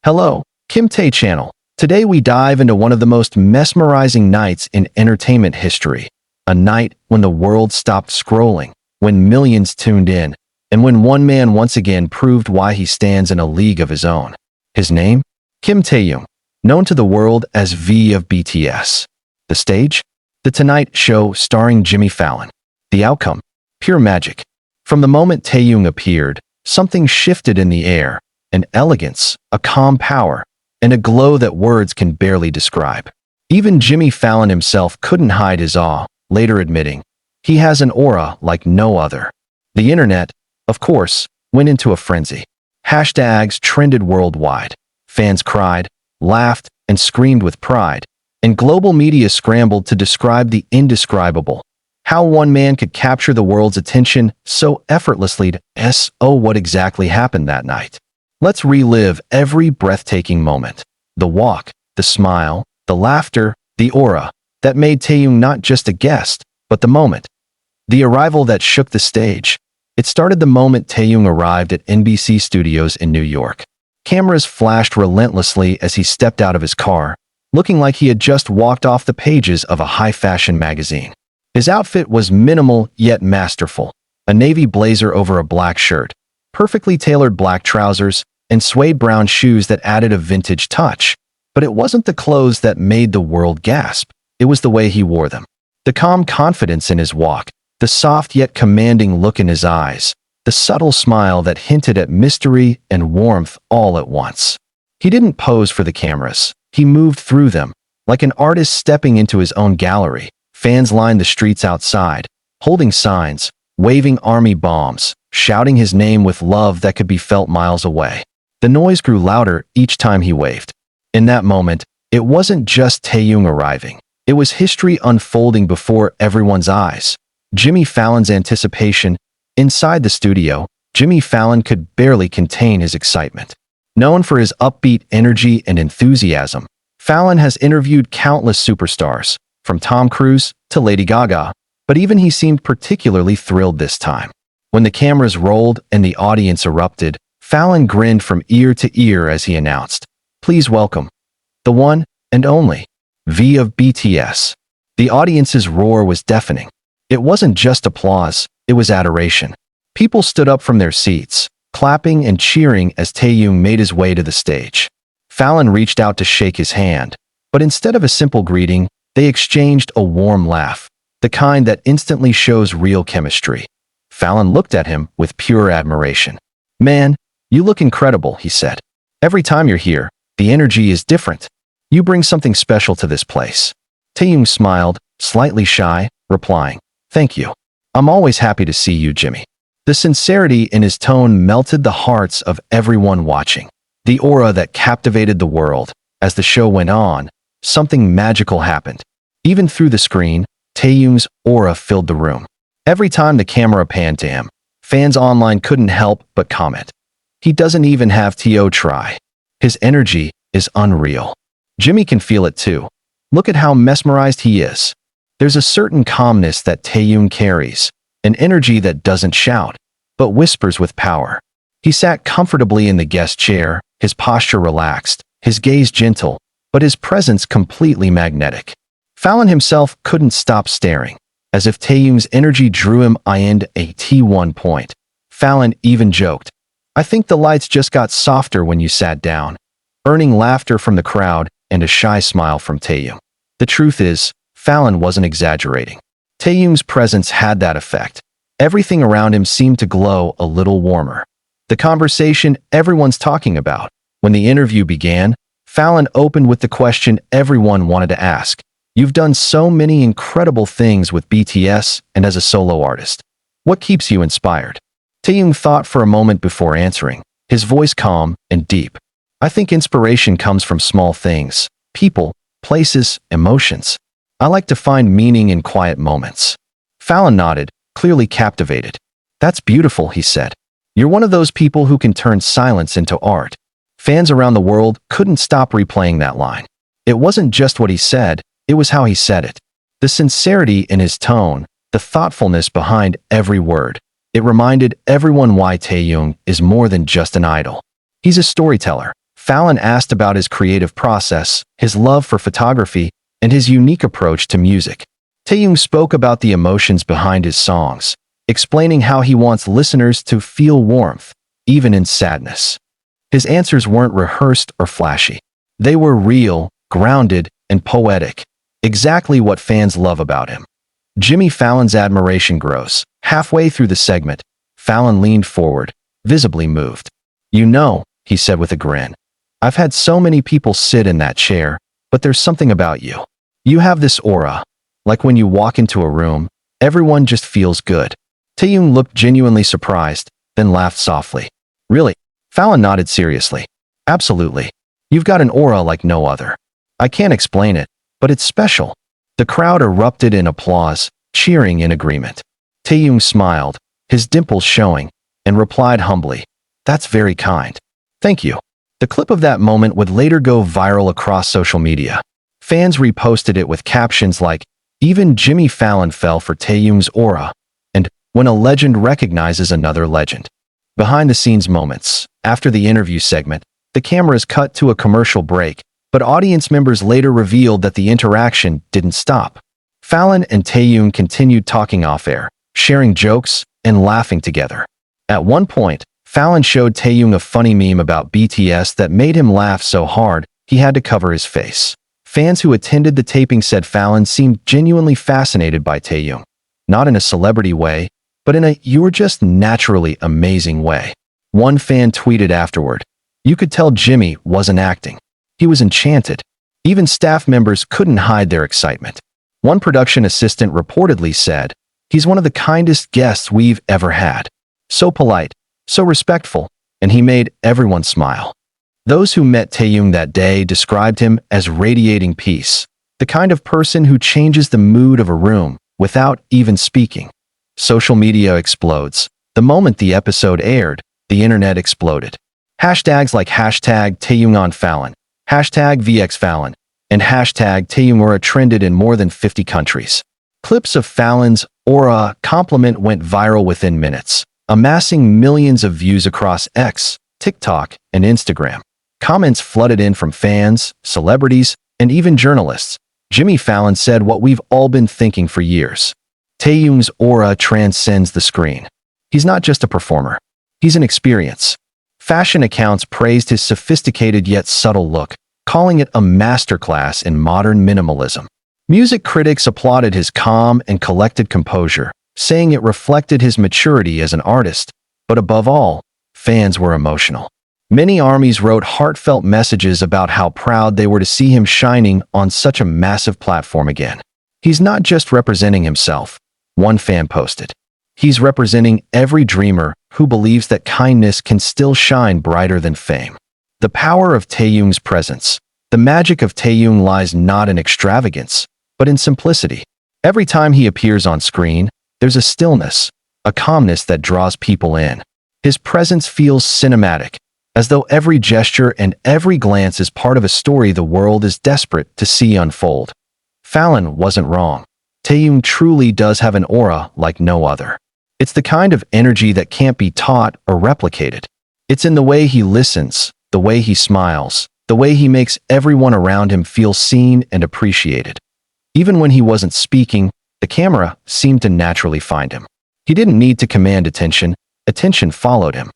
Hello, Kim Tae channel. Today we dive into one of the most mesmerizing nights in entertainment history. A night when the world stopped scrolling, when millions tuned in, and when one man once again proved why he stands in a league of his own. His name? Kim Taehyung, known to the world as V of BTS. The stage? The Tonight Show starring Jimmy Fallon. The outcome? Pure magic. From the moment Taehyung appeared, something shifted in the air. An elegance, a calm power, and a glow that words can barely describe. Even Jimmy Fallon himself couldn't hide his awe, later admitting, "He has an aura like no other." The internet, of course, went into a frenzy. Hashtags trended worldwide. Fans cried, laughed, and screamed with pride, and global media scrambled to describe the indescribable. How one man could capture the world's attention so effortlessly. What exactly happened that night? Let's relive every breathtaking moment. The walk, the smile, the laughter, the aura that made Taehyung not just a guest, but the moment. The arrival that shook the stage. It started the moment Taehyung arrived at NBC Studios in New York. Cameras flashed relentlessly as he stepped out of his car, looking like he had just walked off the pages of a high-fashion magazine. His outfit was minimal yet masterful. A navy blazer over a black shirt, perfectly tailored black trousers, and suede brown shoes that added a vintage touch. But it wasn't the clothes that made the world gasp. It was the way he wore them. The calm confidence in his walk, the soft yet commanding look in his eyes, the subtle smile that hinted at mystery and warmth all at once. He didn't pose for the cameras. He moved through them, like an artist stepping into his own gallery. Fans lined the streets outside, holding signs, waving army bombs, shouting his name with love that could be felt miles away. The noise grew louder each time he waved. In that moment, it wasn't just Taehyung arriving. It was history unfolding before everyone's eyes. Jimmy Fallon's anticipation. Inside the studio, Jimmy Fallon could barely contain his excitement. Known for his upbeat energy and enthusiasm, Fallon has interviewed countless superstars, from Tom Cruise to Lady Gaga, but even he seemed particularly thrilled this time. When the cameras rolled and the audience erupted, Fallon grinned from ear to ear as he announced, "Please welcome the one and only V of BTS." The audience's roar was deafening. It wasn't just applause, it was adoration. People stood up from their seats, clapping and cheering as Taehyung made his way to the stage. Fallon reached out to shake his hand, but instead of a simple greeting, they exchanged a warm laugh, the kind that instantly shows real chemistry. Fallon looked at him with pure admiration. "Man, you look incredible," he said. "Every time you're here, the energy is different. You bring something special to this place." Taehyung smiled, slightly shy, replying, "Thank you. I'm always happy to see you, Jimmy." The sincerity in his tone melted the hearts of everyone watching. The aura that captivated the world. As the show went on, something magical happened. Even through the screen, Taehyung's aura filled the room. Every time the camera panned to him, fans online couldn't help but comment, "He doesn't even have to try. His energy is unreal." Jimmy can feel it too. Look at how mesmerized he is. There's a certain calmness that Taehyung carries, an energy that doesn't shout, but whispers with power. He sat comfortably in the guest chair, his posture relaxed, his gaze gentle, but his presence completely magnetic. Fallon himself couldn't stop staring, as if Taehyung's energy drew him in. At one point, Fallon even joked, "I think the lights just got softer when you sat down," earning laughter from the crowd and a shy smile from Taehyung. The truth is, Fallon wasn't exaggerating. Taehyung's presence had that effect. Everything around him seemed to glow a little warmer. The conversation everyone's talking about. When the interview began, Fallon opened with the question everyone wanted to ask. "You've done so many incredible things with BTS and as a solo artist. What keeps you inspired?" Taehyung thought for a moment before answering, his voice calm and deep. "I think inspiration comes from small things, people, places, emotions. I like to find meaning in quiet moments." Fallon nodded, clearly captivated. "That's beautiful," he said. "You're one of those people who can turn silence into art." Fans around the world couldn't stop replaying that line. It wasn't just what he said, it was how he said it. The sincerity in his tone, the thoughtfulness behind every word. It reminded everyone why Taehyung is more than just an idol. He's a storyteller. Fallon asked about his creative process, his love for photography, and his unique approach to music. Taehyung spoke about the emotions behind his songs, explaining how he wants listeners to feel warmth, even in sadness. His answers weren't rehearsed or flashy. They were real, grounded, and poetic, exactly what fans love about him. Jimmy Fallon's admiration grows. Halfway through the segment, Fallon leaned forward, visibly moved. "You know," he said with a grin, "I've had so many people sit in that chair, but there's something about you. You have this aura. Like when you walk into a room, everyone just feels good." Taehyung looked genuinely surprised, then laughed softly. "Really?" Fallon nodded seriously. "Absolutely. You've got an aura like no other. I can't explain it, but it's special." The crowd erupted in applause, cheering in agreement. Taehyung smiled, his dimples showing, and replied humbly, "That's very kind. Thank you." The clip of that moment would later go viral across social media. Fans reposted it with captions like, "Even Jimmy Fallon fell for Taehyung's aura," and "When a legend recognizes another legend." Behind-the-scenes moments. After the interview segment, the cameras cut to a commercial break, but audience members later revealed that the interaction didn't stop. Fallon and Taehyung continued talking off-air, sharing jokes and laughing together. At one point, Fallon showed Taehyung a funny meme about BTS that made him laugh so hard he had to cover his face. Fans who attended the taping said Fallon seemed genuinely fascinated by Taehyung, not in a celebrity way, but in a "you were just naturally amazing" way. One fan tweeted afterward, "You could tell Jimmy wasn't acting. He was enchanted." Even staff members couldn't hide their excitement. One production assistant reportedly said, "He's one of the kindest guests we've ever had. So polite, so respectful, and he made everyone smile." Those who met Taehyung that day described him as radiating peace, the kind of person who changes the mood of a room without even speaking. Social media explodes. The moment the episode aired, the internet exploded. Hashtags like #TaehyungOnFallon, #VXFallon, and #TaehyungAura trended in more than 50 countries. Clips of Fallon's aura compliment went viral within minutes, amassing millions of views across X, TikTok, and Instagram. Comments flooded in from fans, celebrities, and even journalists. Jimmy Fallon said what we've all been thinking for years. Taehyung's aura transcends the screen. He's not just a performer. He's an experience. Fashion accounts praised his sophisticated yet subtle look, calling it a masterclass in modern minimalism. Music critics applauded his calm and collected composure, saying it reflected his maturity as an artist. But above all, fans were emotional. Many armies wrote heartfelt messages about how proud they were to see him shining on such a massive platform again. "He's not just representing himself," one fan posted. "He's representing every dreamer who believes that kindness can still shine brighter than fame." The power of Taehyung's presence. The magic of Taehyung lies not in extravagance, but in simplicity. Every time he appears on screen, there's a stillness, a calmness that draws people in. His presence feels cinematic, as though every gesture and every glance is part of a story the world is desperate to see unfold. Fallon wasn't wrong. Taehyung truly does have an aura like no other. It's the kind of energy that can't be taught or replicated. It's in the way he listens, the way he smiles, the way he makes everyone around him feel seen and appreciated. Even when he wasn't speaking, the camera seemed to naturally find him. He didn't need to command attention, attention followed him.